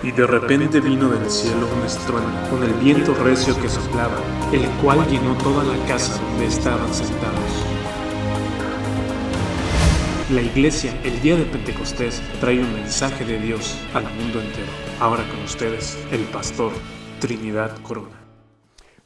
Y de repente vino del cielo un estruendo, con el viento recio que soplaba, el cual llenó toda la casa donde estaban sentados. La iglesia, el día de Pentecostés, trae un mensaje de Dios al mundo entero. Ahora con ustedes, el pastor Trinidad Corona.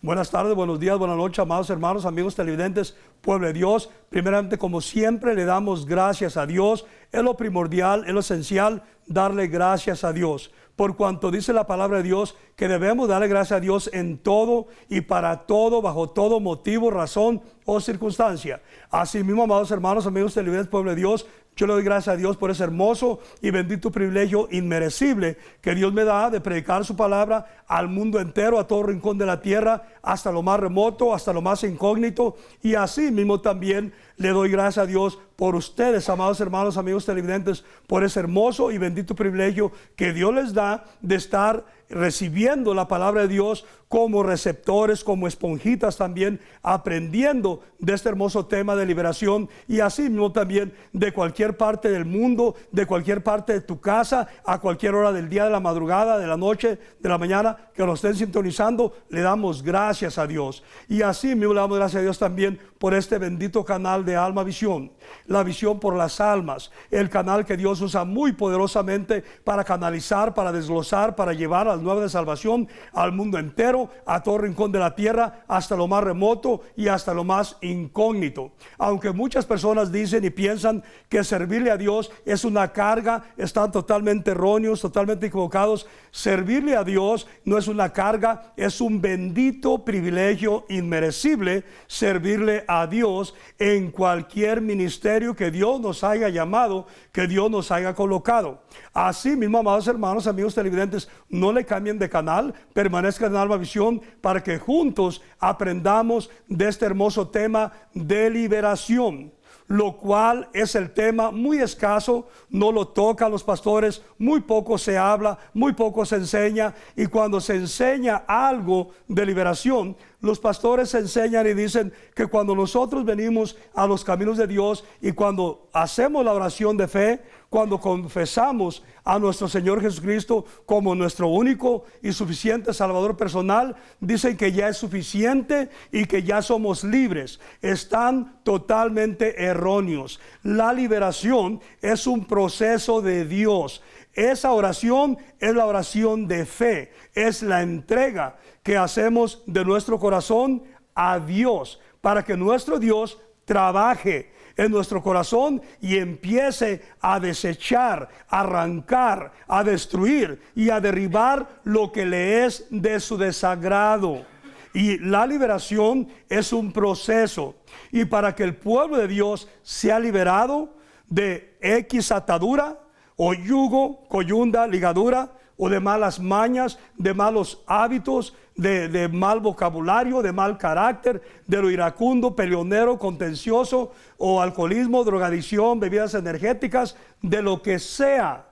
Buenas tardes, buenos días, buenas noches, amados hermanos, amigos televidentes, pueblo de Dios. Primeramente, como siempre, le damos gracias a Dios. Es lo primordial, es lo esencial, darle gracias a Dios. Por cuanto dice la palabra de Dios que debemos darle gracias a Dios en todo y para todo, bajo todo motivo, razón o circunstancia. Asimismo, amados hermanos, amigos televidentes, pueblo de Dios, yo le doy gracias a Dios por ese hermoso y bendito privilegio inmerecible que Dios me da de predicar su palabra al mundo entero, a todo rincón de la tierra, hasta lo más remoto, hasta lo más incógnito. Y así mismo también le doy gracias a Dios por ustedes, amados hermanos, amigos televidentes, por ese hermoso y bendito privilegio que Dios les da de estar recibiendo la palabra de Dios como receptores, como esponjitas también, aprendiendo de este hermoso tema de liberación, y así mismo también de cualquier parte del mundo, de cualquier parte de tu casa, a cualquier hora del día, de la madrugada, de la noche, de la mañana, que nos estén sintonizando. Le damos gracias a Dios, y así mismo le damos gracias a Dios también por este bendito canal de Alma Visión, la visión por las almas, el canal que Dios usa muy poderosamente para canalizar, para desglosar, para llevar al nuevo de salvación al mundo entero, a todo rincón de la tierra, hasta lo más remoto y hasta lo más incógnito. Aunque muchas personas dicen y piensan que servirle a Dios es una carga, están totalmente erróneos, totalmente equivocados. Servirle a Dios no es una carga, es un bendito privilegio inmerecible servirle a Dios en cualquier ministerio que Dios nos haya llamado, que Dios nos haya colocado. Así mismo, amados hermanos, amigos televidentes, no le cambien de canal, permanezcan en Alma Visión para que juntos aprendamos de este hermoso tema de liberación, lo cual es el tema muy escaso, no lo tocan los pastores, muy poco se habla, muy poco se enseña, y cuando se enseña algo de liberación, los pastores enseñan y dicen que cuando nosotros venimos a los caminos de Dios y cuando hacemos la oración de fe, cuando confesamos a nuestro Señor Jesucristo como nuestro único y suficiente Salvador personal, dicen que ya es suficiente y que ya somos libres. Están totalmente erróneos. La liberación es un proceso de Dios. Esa oración es la oración de fe, es la entrega que hacemos de nuestro corazón a Dios, para que nuestro Dios trabaje en nuestro corazón y empiece a desechar, a arrancar, a destruir y a derribar lo que le es de su desagrado. Y la liberación es un proceso, y para que el pueblo de Dios sea liberado de X atadura o yugo, coyunda, ligadura, o de malas mañas, de malos hábitos, de mal vocabulario, de mal carácter, de lo iracundo, peleonero, contencioso, o alcoholismo, drogadicción, bebidas energéticas, de lo que sea.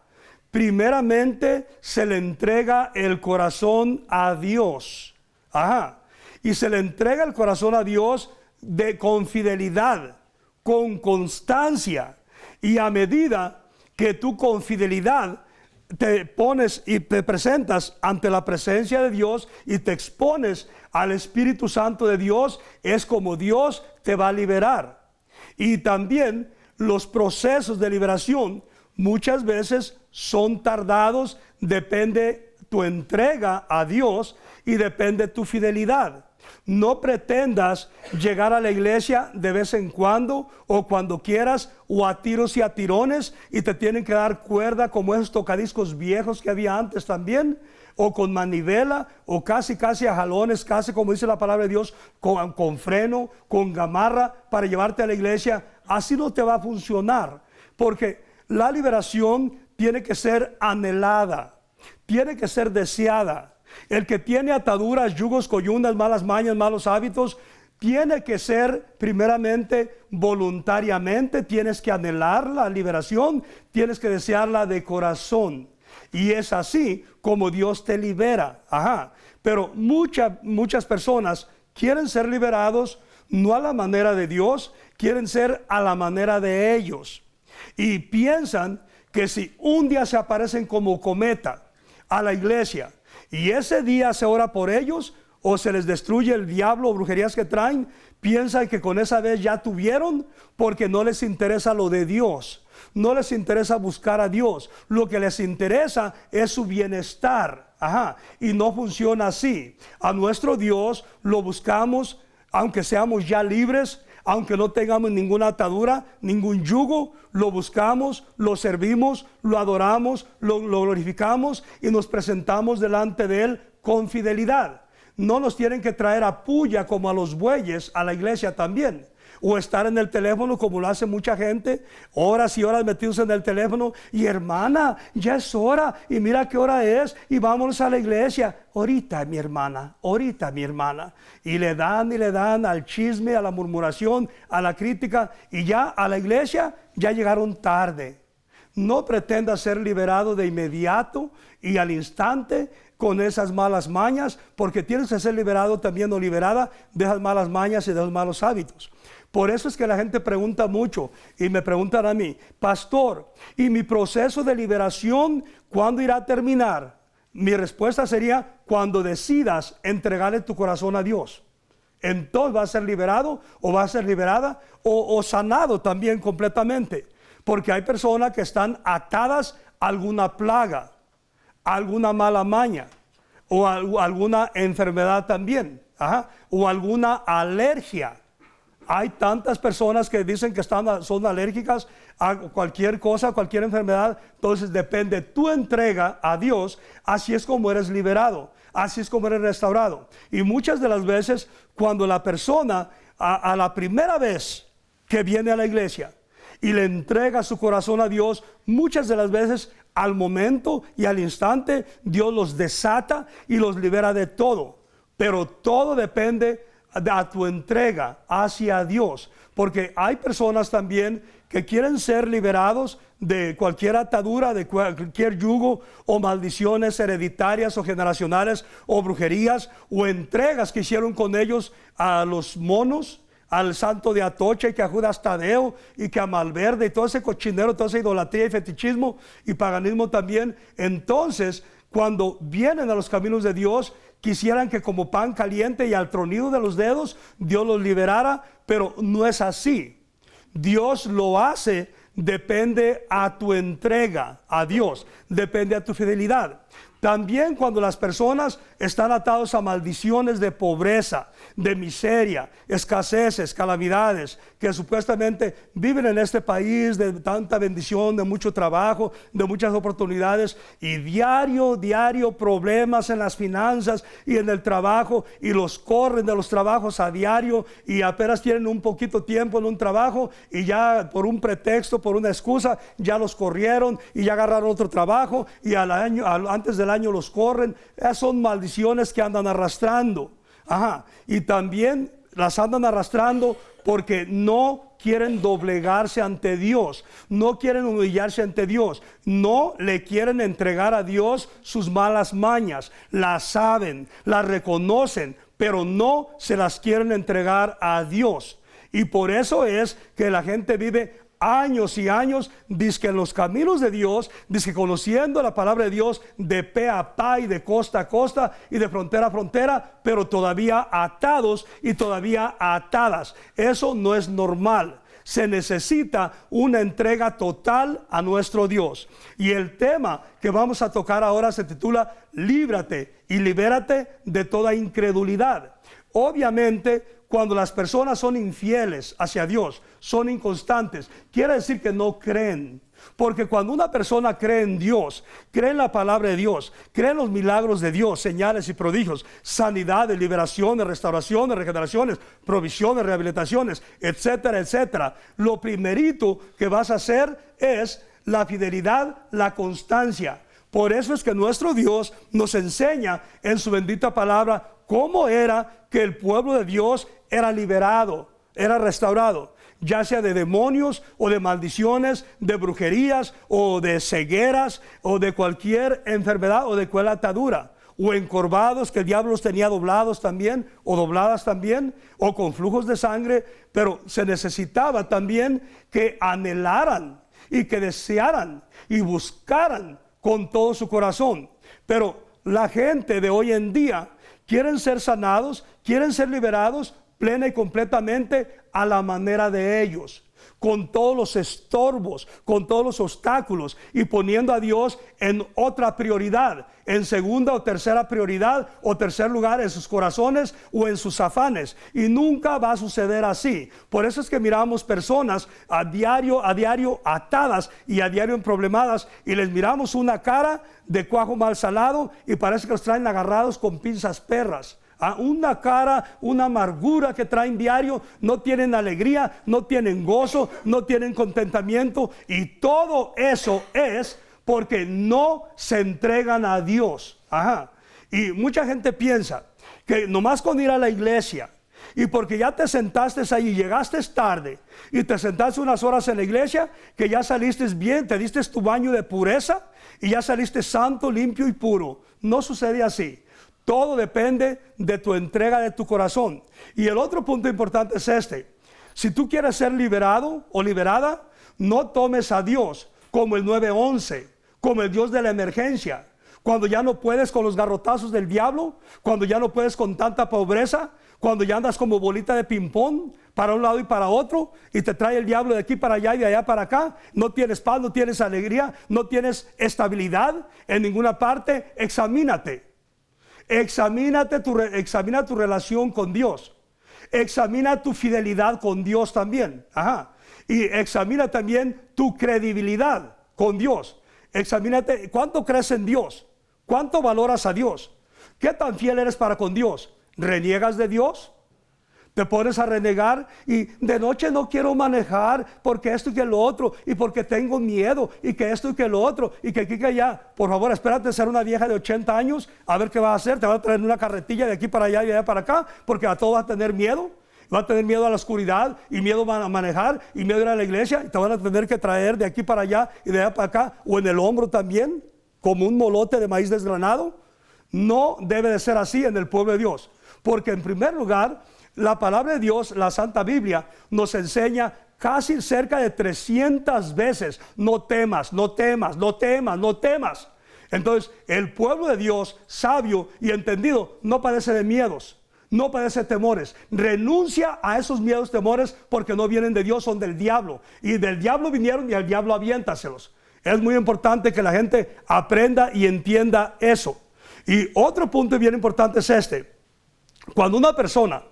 Primeramente se le entrega el corazón a Dios. Y se le entrega el corazón a Dios con fidelidad, con constancia, y a medida que tú con fidelidad te pones y te presentas ante la presencia de Dios y te expones al Espíritu Santo de Dios, es como Dios te va a liberar. Y también los procesos de liberación muchas veces son tardados, depende tu entrega a Dios y depende tu fidelidad. No pretendas llegar a la iglesia de vez en cuando o cuando quieras, o a tiros y a tirones, y te tienen que dar cuerda como esos tocadiscos viejos que había antes también, o con manivela, o casi a jalones, casi como dice la palabra de Dios, con freno, con gamarra, para llevarte a la iglesia. Así no te va a funcionar, porque la liberación tiene que ser anhelada, tiene que ser deseada. El que tiene ataduras, yugos, coyundas, malas mañas, malos hábitos, tiene que ser primeramente voluntariamente. Tienes que anhelar la liberación, tienes que desearla de corazón, y es así como Dios te libera. Pero muchas personas quieren ser liberados no a la manera de Dios, quieren ser a la manera de ellos, y piensan que si un día se aparecen como cometa a la iglesia. Y ese día se ora por ellos o se les destruye el diablo o brujerías que traen. Piensan que con esa vez ya tuvieron, porque no les interesa lo de Dios. No les interesa buscar a Dios. Lo que les interesa es su bienestar. Y no funciona así. A nuestro Dios lo buscamos, aunque seamos ya libres, aunque no tengamos ninguna atadura, ningún yugo, lo buscamos, lo servimos, lo adoramos, lo glorificamos y nos presentamos delante de Él con fidelidad. No nos tienen que traer a puya como a los bueyes a la iglesia también. O estar en el teléfono como lo hace mucha gente, horas y horas metidos en el teléfono. Y hermana, ya es hora, y mira qué hora es, y vámonos a la iglesia. Ahorita mi hermana, ahorita mi hermana. Y le dan al chisme, a la murmuración, a la crítica. Y ya a la iglesia ya llegaron tarde. No pretenda ser liberado de inmediato y al instante con esas malas mañas, porque tienes que ser liberado también o liberada de esas malas mañas y de los malos hábitos. Por eso es que la gente pregunta mucho y me preguntan a mí, pastor, ¿y mi proceso de liberación cuándo irá a terminar? Mi respuesta sería, cuando decidas entregarle tu corazón a Dios. Entonces va a ser liberado o va a ser liberada o sanado también completamente. Porque hay personas que están atadas a alguna plaga, a alguna mala maña o a alguna enfermedad también, o alguna alergia. Hay tantas personas que dicen que son alérgicas a cualquier cosa, a cualquier enfermedad. Entonces depende tu entrega a Dios. Así es como eres liberado, así es como eres restaurado. Y muchas de las veces cuando la persona a la primera vez que viene a la iglesia y le entrega su corazón a Dios, muchas de las veces al momento y al instante Dios los desata y los libera de todo. Pero todo depende a tu entrega hacia Dios, porque hay personas también que quieren ser liberados de cualquier atadura, de cualquier yugo o maldiciones hereditarias o generacionales o brujerías o entregas que hicieron con ellos a los monos, al santo de Atocha y que a Judas Tadeo y que a Malverde y todo ese cochinero, toda esa idolatría y fetichismo y paganismo también. Entonces, cuando vienen a los caminos de Dios, quisieran que como pan caliente y al tronido de los dedos Dios los liberara, pero no es así. Dios lo hace, depende a tu entrega a Dios, depende a tu fidelidad. También cuando las personas están atados a maldiciones de pobreza, de miseria, escaseces, calamidades, que supuestamente viven en este país de tanta bendición, de mucho trabajo, de muchas oportunidades, y diario problemas en las finanzas y en el trabajo, y los corren de los trabajos a diario, y apenas tienen un poquito tiempo en un trabajo, y ya por un pretexto, por una excusa, ya los corrieron, y ya agarraron otro trabajo, y antes del año los corren. Esas son maldiciones que andan arrastrando. Y también las andan arrastrando porque no quieren doblegarse ante Dios, no quieren humillarse ante Dios, no le quieren entregar a Dios sus malas mañas. Las saben, las reconocen, pero no se las quieren entregar a Dios. Y por eso es que la gente vive años y años, dizque en los caminos de Dios, dizque conociendo la palabra de Dios de pe a pa y de costa a costa y de frontera a frontera, pero todavía atados y todavía atadas. Eso no es normal. Se necesita una entrega total a nuestro Dios. Y el tema que vamos a tocar ahora se titula Líbrate y libérate de toda incredulidad. Obviamente, cuando las personas son infieles hacia Dios, son inconstantes, quiere decir que no creen. Porque cuando una persona cree en Dios, cree en la palabra de Dios, cree en los milagros de Dios, señales y prodigios, sanidades, liberaciones, restauraciones, regeneraciones, provisiones, rehabilitaciones, etcétera, etcétera, lo primerito que vas a hacer es la fidelidad, la constancia. Por eso es que nuestro Dios nos enseña en su bendita palabra cómo era que el pueblo de Dios era liberado, era restaurado, ya sea de demonios o de maldiciones, de brujerías o de cegueras o de cualquier enfermedad o de cualquier atadura, o encorvados que el diablo los tenía doblados también o dobladas también, o con flujos de sangre. Pero se necesitaba también que anhelaran y que desearan y buscaran con todo su corazón. Pero la gente de hoy en día quieren ser sanados, quieren ser liberados plena y completamente a la manera de ellos, con todos los estorbos, con todos los obstáculos, y poniendo a Dios en otra prioridad, en segunda o tercera prioridad o tercer lugar en sus corazones o en sus afanes. Y nunca va a suceder así. Por eso es que miramos personas a diario atadas y a diario problemadas, y les miramos una cara de cuajo mal salado y parece que los traen agarrados con pinzas perras. Una cara, una amargura que traen diario, no tienen alegría, no tienen gozo, no tienen contentamiento, y todo eso es porque no se entregan a Dios. Y mucha gente piensa que nomás con ir a la iglesia, y porque ya te sentaste ahí, llegaste tarde y te sentaste unas horas en la iglesia, que ya saliste bien, te diste tu baño de pureza y ya saliste santo, limpio y puro. No sucede así. Todo depende de tu entrega de tu corazón. Y el otro punto importante es este: si tú quieres ser liberado o liberada, no tomes a Dios como el 911, como el Dios de la emergencia. Cuando ya no puedes con los garrotazos del diablo, cuando ya no puedes con tanta pobreza, cuando ya andas como bolita de ping-pong para un lado y para otro, y te trae el diablo de aquí para allá y de allá para acá, no tienes paz, no tienes alegría, no tienes estabilidad en ninguna parte. Examínate. Examina tu relación con Dios. Examina tu fidelidad con Dios también. Y examina también tu credibilidad con Dios. Examínate cuánto crees en Dios, cuánto valoras a Dios, qué tan fiel eres para con Dios. ¿Reniegas de Dios? Te pones a renegar y de noche no quiero manejar porque esto y que lo otro, y porque tengo miedo, y que esto y que lo otro, y que aquí que allá. Por favor, espérate ser una vieja de 80 años a ver qué vas a hacer. Te va a traer una carretilla de aquí para allá y de allá para acá, porque a todo vas a tener miedo. Va a tener miedo a la oscuridad, y miedo van a manejar, y miedo a ir a la iglesia, y te van a tener que traer de aquí para allá y de allá para acá, o en el hombro también, como un molote de maíz desgranado. No debe de ser así en el pueblo de Dios, porque en primer lugar, la palabra de Dios, la Santa Biblia, nos enseña casi cerca de 300 veces: no temas, no temas, no temas, no temas. Entonces, el pueblo de Dios, sabio y entendido, no padece de miedos, no padece de temores. Renuncia a esos miedos, temores, porque no vienen de Dios, son del diablo. Y del diablo vinieron y al diablo aviéntaselos. Es muy importante que la gente aprenda y entienda eso. Y otro punto bien importante es este: cuando una persona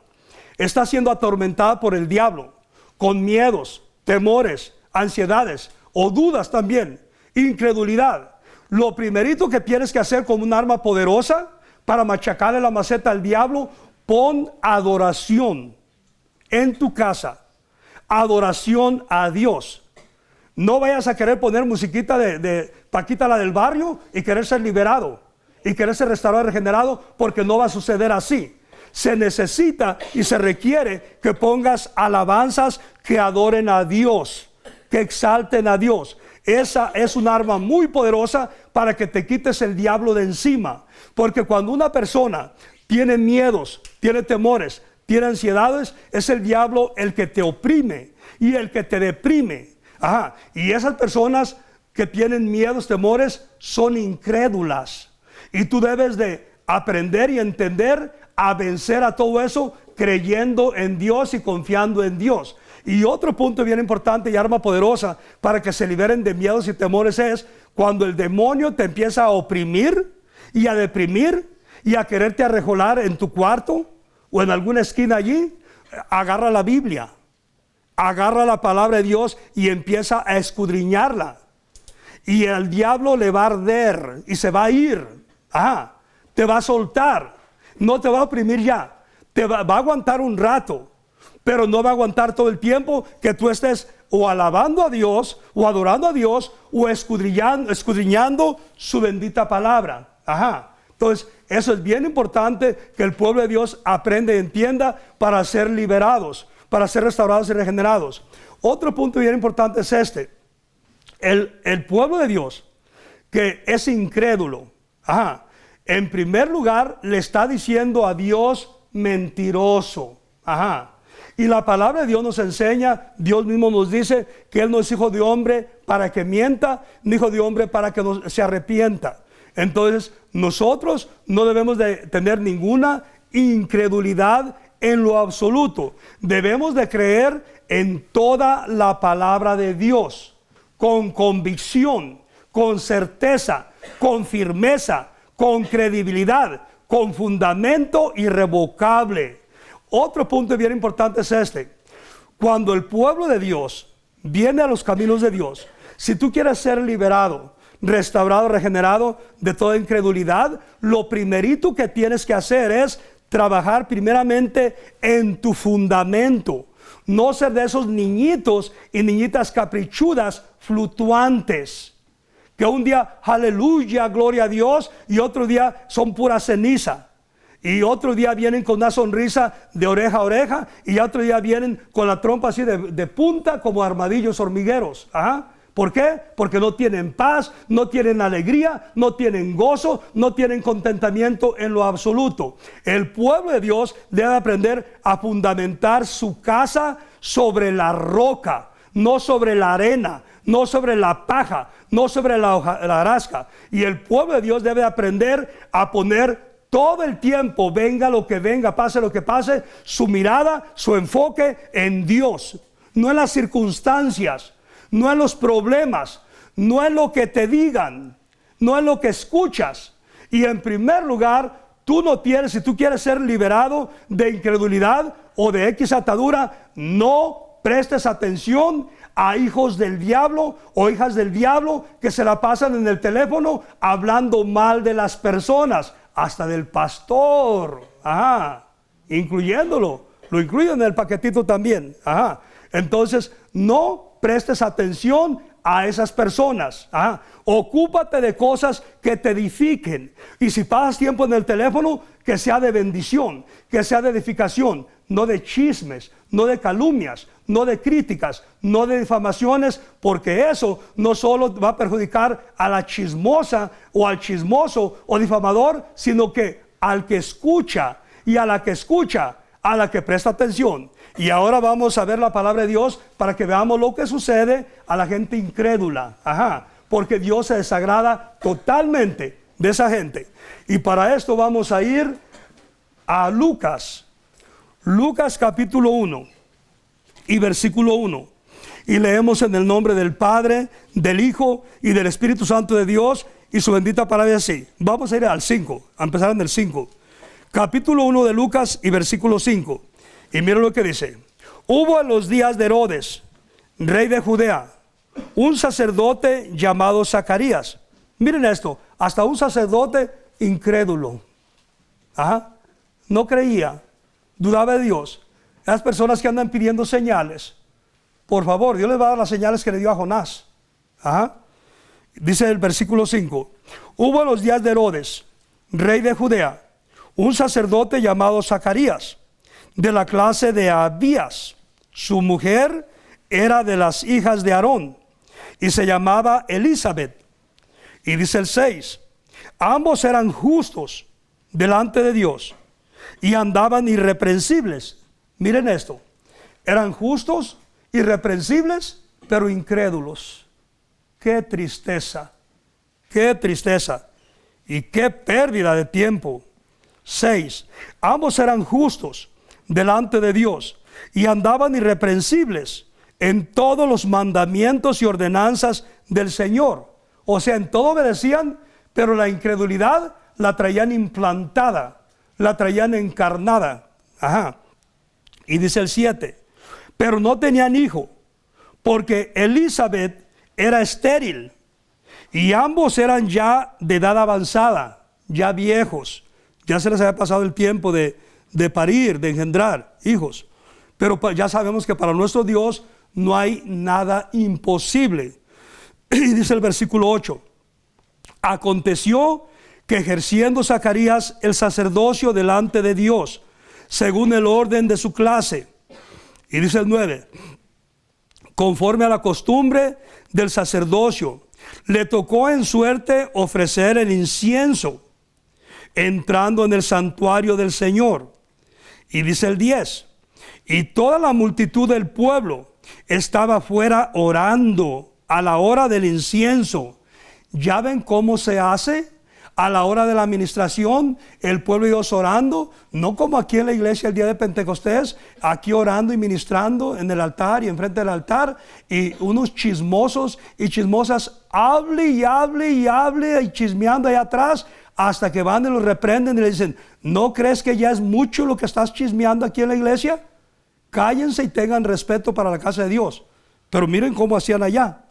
está siendo atormentada por el diablo, con miedos, temores, ansiedades o dudas también, incredulidad, lo primerito que tienes que hacer como un arma poderosa para machacarle la maceta al diablo: pon adoración en tu casa, adoración a Dios. No vayas a querer poner musiquita de Paquita la del barrio y querer ser liberado y querer ser restaurado y regenerado, porque no va a suceder así. Se necesita y se requiere que pongas alabanzas que adoren a Dios, que exalten a Dios. Esa es un arma muy poderosa para que te quites el diablo de encima. Porque cuando una persona tiene miedos, tiene temores, tiene ansiedades, es el diablo el que te oprime y el que te deprime. Y esas personas que tienen miedos, temores, son incrédulas. Y tú debes de aprender y entender a vencer a todo eso creyendo en Dios y confiando en Dios. Y otro punto bien importante y arma poderosa para que se liberen de miedos y temores es cuando el demonio te empieza a oprimir y a deprimir y a quererte arrejolar en tu cuarto o en alguna esquina allí. Agarra la Biblia, agarra la palabra de Dios y empieza a escudriñarla, y el diablo le va a arder y se va a ir. Te va a soltar. No te va a oprimir ya, va a aguantar un rato, pero no va a aguantar todo el tiempo que tú estés o alabando a Dios, o adorando a Dios, o escudriñando su bendita palabra. Entonces, eso es bien importante que el pueblo de Dios aprenda y entienda para ser liberados, para ser restaurados y regenerados. Otro punto bien importante es este: el pueblo de Dios que es incrédulo, en primer lugar le está diciendo a Dios mentiroso. Y la palabra de Dios nos enseña, Dios mismo nos dice que Él no es hijo de hombre para que mienta, ni hijo de hombre para que no se arrepienta. Entonces, nosotros no debemos de tener ninguna incredulidad en lo absoluto. Debemos de creer en toda la palabra de Dios, con convicción, con certeza, con firmeza, con credibilidad, con fundamento irrevocable. Otro punto bien importante es este. Cuando el pueblo de Dios viene a los caminos de Dios, si tú quieres ser liberado, restaurado, regenerado de toda incredulidad, lo primerito que tienes que hacer es trabajar primeramente en tu fundamento. No ser de esos niñitos y niñitas caprichudas fluctuantes, que un día, aleluya, gloria a Dios, y otro día son pura ceniza, y otro día vienen con una sonrisa de oreja a oreja, y otro día vienen con la trompa así de punta como armadillos hormigueros. ¿Por qué? Porque no tienen paz, no tienen alegría, no tienen gozo, no tienen contentamiento en lo absoluto. El pueblo de Dios debe aprender a fundamentar su casa sobre la roca, no sobre la arena, no sobre la paja, no sobre la hojarasca. Y el pueblo de Dios debe aprender a poner todo el tiempo, venga lo que venga, pase lo que pase, su mirada, su enfoque en Dios, no en las circunstancias, no en los problemas, no en lo que te digan, no en lo que escuchas. Y en primer lugar, tú no tienes, si tú quieres ser liberado de incredulidad o de X atadura, no prestes atención a hijos del diablo o hijas del diablo que se la pasan en el teléfono hablando mal de las personas, hasta del pastor, incluyéndolo, lo incluyo en el paquetito también. Entonces, no prestes atención a esas personas. Ocúpate de cosas que te edifiquen. Y si pasas tiempo en el teléfono, que sea de bendición, que sea de edificación, no de chismes, no de calumnias, no de críticas, no de difamaciones, porque eso no solo va a perjudicar a la chismosa o al chismoso o difamador, sino que al que escucha y a la que escucha, a la que presta atención. Y ahora vamos a ver la palabra de Dios para que veamos lo que sucede a la gente incrédula. Porque Dios se desagrada totalmente de esa gente. Y para esto vamos a ir a Lucas. Lucas capítulo 1 y versículo 1. Y leemos en el nombre del Padre, del Hijo y del Espíritu Santo de Dios, y su bendita palabra así. Vamos a ir al 5, a empezar en el 5. Capítulo 1 de Lucas y versículo 5. Y miren lo que dice. Hubo en los días de Herodes, rey de Judea, un sacerdote llamado Zacarías. Miren esto, hasta un sacerdote incrédulo. No creía, dudaba de Dios. Las personas que andan pidiendo señales, por favor, Dios les va a dar las señales que le dio a Jonás. Dice el versículo 5. Hubo en los días de Herodes, rey de Judea, un sacerdote llamado Zacarías, de la clase de Abías. Su mujer era de las hijas de Aarón y se llamaba Elizabeth. Y dice el 6, ambos eran justos delante de Dios y andaban irreprensibles. Miren esto, eran justos, irreprensibles, pero incrédulos. Qué tristeza, y qué pérdida de tiempo. 6, ambos eran justos delante de Dios y andaban irreprensibles en todos los mandamientos y ordenanzas del Señor. O sea, en todo obedecían, pero la incredulidad la traían implantada, la traían encarnada. Y dice el 7, pero no tenían hijo, porque Elizabeth era estéril y ambos eran ya de edad avanzada, ya viejos, ya se les había pasado el tiempo de parir, de engendrar hijos. Pero ya sabemos que para nuestro Dios no hay nada imposible. Y dice el versículo 8, aconteció que ejerciendo Zacarías el sacerdocio delante de Dios, según el orden de su clase. Y dice el 9, conforme a la costumbre del sacerdocio, le tocó en suerte ofrecer el incienso, entrando en el santuario del Señor. Y dice el 10, y toda la multitud del pueblo estaba fuera orando a la hora del incienso. ¿Ya ven cómo se hace? A la hora de la administración, el pueblo de Dios orando, no como aquí en la iglesia el día de Pentecostés, aquí orando y ministrando en el altar y enfrente del altar, y unos chismosos y chismosas hable y chismeando allá atrás, hasta que van y los reprenden y le dicen, ¿no crees que ya es mucho lo que estás chismeando aquí en la iglesia? Cállense y tengan respeto para la casa de Dios. Pero miren cómo hacían allá.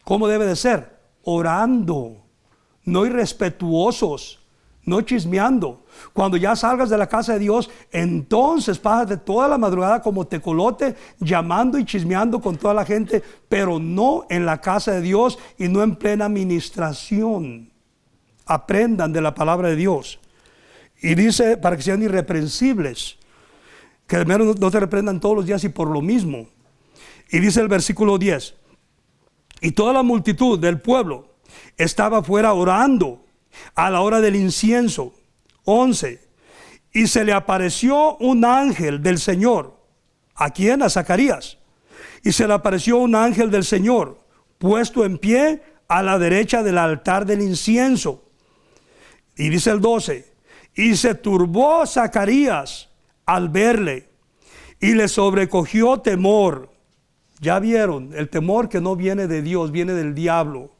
¿Cómo debe de ser? Orando, no irrespetuosos, no chismeando. Cuando ya salgas de la casa de Dios, entonces pásate toda la madrugada como tecolote, llamando y chismeando con toda la gente, pero no en la casa de Dios y no en plena administración. Aprendan de la palabra de Dios. Y dice, para que sean irreprensibles, que al menos no te reprendan todos los días y por lo mismo. Y dice el versículo 10, y toda la multitud del pueblo estaba afuera orando a la hora del incienso. 11, y se le apareció un ángel del Señor. ¿A quién? A Zacarías. Y se le apareció un ángel del Señor, puesto en pie a la derecha del altar del incienso. Y dice el 12, y se turbó Zacarías al verle, y le sobrecogió temor. Ya vieron, el temor que no viene de Dios, viene del diablo.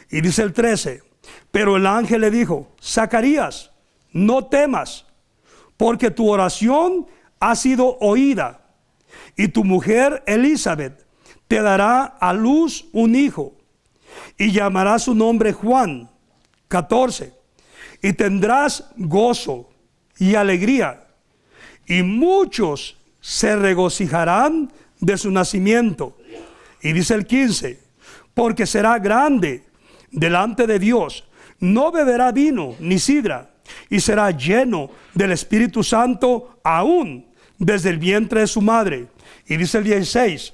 Y dice el 13, pero el ángel le dijo, Zacarías, no temas, porque tu oración ha sido oída, y tu mujer Elizabeth te dará a luz un hijo, y llamará su nombre Juan. 14, y tendrás gozo y alegría, y muchos se regocijarán de su nacimiento. Y dice el 15, porque será grande delante de Dios, no beberá vino ni sidra, y será lleno del Espíritu Santo aún desde el vientre de su madre. Y dice el 16,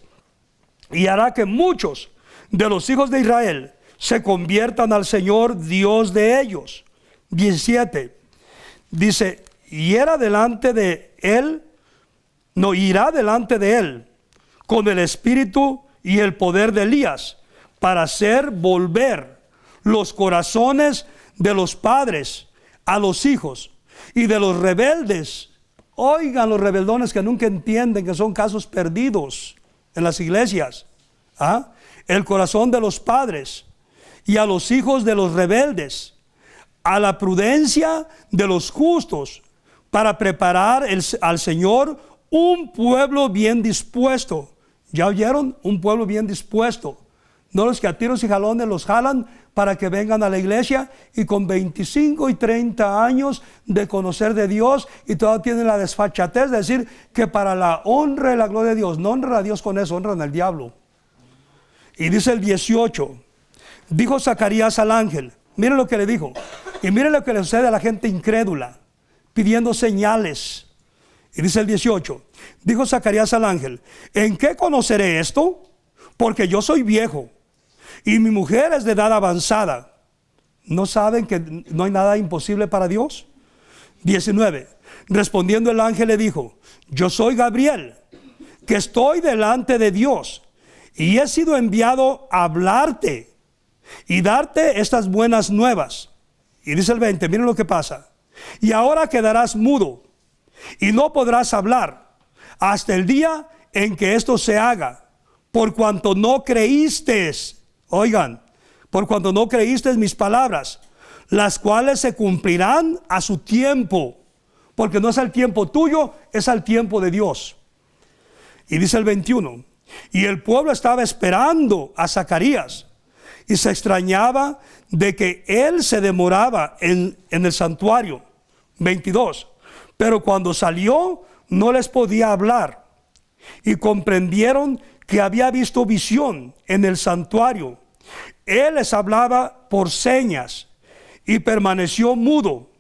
y hará que muchos de los hijos de Israel se conviertan al Señor Dios de ellos. 17, dice, y irá delante de él con el espíritu y el poder de Elías, para hacer volver los corazones de los padres a los hijos, y de los rebeldes. Oigan, los rebeldones que nunca entienden que son casos perdidos en las iglesias. El corazón de los padres y a los hijos de los rebeldes, a la prudencia de los justos, para preparar al Señor un pueblo bien dispuesto. ¿Ya oyeron? Un pueblo bien dispuesto. No los que a tiros y jalones los jalan para que vengan a la iglesia y con 25 y 30 años de conocer de Dios y todavía tienen la desfachatez de decir que para la honra y la gloria de Dios. No honran a Dios con eso, honran al diablo. Y dice el 18, dijo Zacarías al ángel, miren lo que le dijo, y miren lo que le sucede a la gente incrédula, pidiendo señales. Y dice el 18, dijo Zacarías al ángel, ¿en qué conoceré esto? Porque yo soy viejo y mi mujer es de edad avanzada. ¿No saben que no hay nada imposible para Dios? 19, respondiendo el ángel le dijo, yo soy Gabriel, que estoy delante de Dios y he sido enviado a hablarte y darte estas buenas nuevas. Y dice el 20, miren lo que pasa, y ahora quedarás mudo y no podrás hablar hasta el día en que esto se haga, por cuanto no creíste, oigan, por cuanto no creíste mis palabras, las cuales se cumplirán a su tiempo, porque no es al tiempo tuyo, es al tiempo de Dios. Y dice el 21, y el pueblo estaba esperando a Zacarías y se extrañaba de que él se demoraba en el santuario. 22, pero cuando salió no les podía hablar y comprendieron que había visto visión en el santuario. Él les hablaba por señas y permaneció mudo.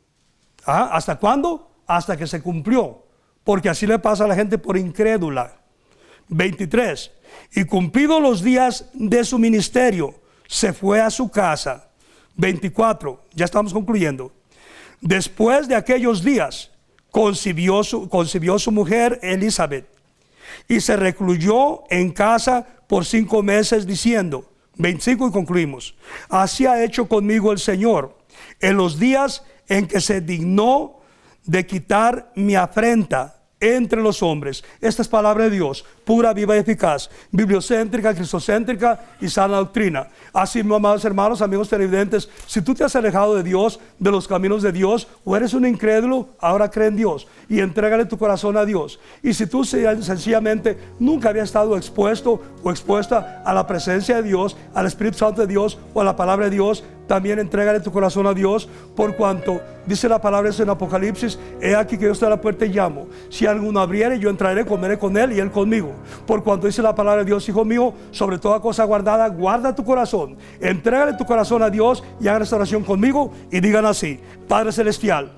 ¿Hasta cuándo? Hasta que se cumplió, porque así le pasa a la gente por incrédula. 23, y cumplidos los días de su ministerio, se fue a su casa. 24, ya estamos concluyendo. Después de aquellos días, concibió su mujer Elizabeth, y se recluyó en casa por 5 meses diciendo, 25 y concluimos, así ha hecho conmigo el Señor, en los días en que se dignó de quitar mi afrenta entre los hombres. Esta es palabra de Dios, pura, viva y eficaz, bibliocéntrica, cristocéntrica y sana doctrina. Así, amados hermanos, amigos televidentes, si tú te has alejado de Dios, de los caminos de Dios, o eres un incrédulo, ahora cree en Dios y entrégale tu corazón a Dios. Y si tú sencillamente nunca habías estado expuesto o expuesta a la presencia de Dios, al Espíritu Santo de Dios o a la palabra de Dios, también entrégale tu corazón a Dios, por cuanto dice la palabra en Apocalipsis: he aquí que yo estoy a la puerta y llamo. Si alguno abriere, yo entraré, comeré con él y él conmigo. Por cuanto dice la palabra de Dios: hijo mío, sobre toda cosa guardada, guarda tu corazón. Entrégale tu corazón a Dios y hagan esta oración conmigo y digan así: Padre Celestial,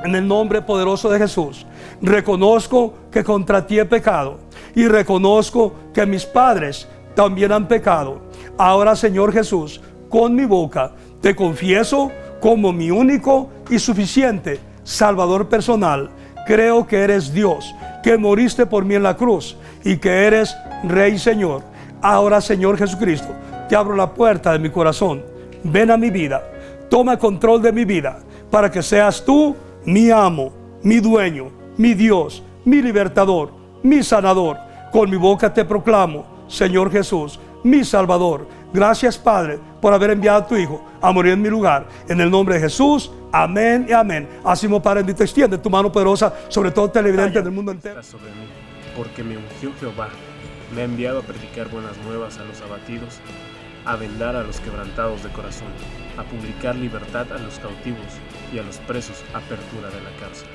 en el nombre poderoso de Jesús, reconozco que contra ti he pecado y reconozco que mis padres también han pecado. Ahora, Señor Jesús, con mi boca te confieso como mi único y suficiente Salvador personal. Creo que eres Dios, que moriste por mí en la cruz y que eres Rey y Señor. Ahora, Señor Jesucristo, te abro la puerta de mi corazón. Ven a mi vida, toma control de mi vida, para que seas tú mi amo, mi dueño, mi Dios, mi libertador, mi sanador. Con mi boca te proclamo, Señor Jesús, mi Salvador. Gracias, Padre, por haber enviado a tu Hijo a morir en mi lugar. En el nombre de Jesús, amén y amén. Así, Padre bendito, extiende tu mano poderosa sobre todo televidente del mundo entero. Sobre mí, porque me ungió Jehová, me ha enviado a predicar buenas nuevas a los abatidos, a vendar a los quebrantados de corazón, a publicar libertad a los cautivos y a los presos apertura de la cárcel.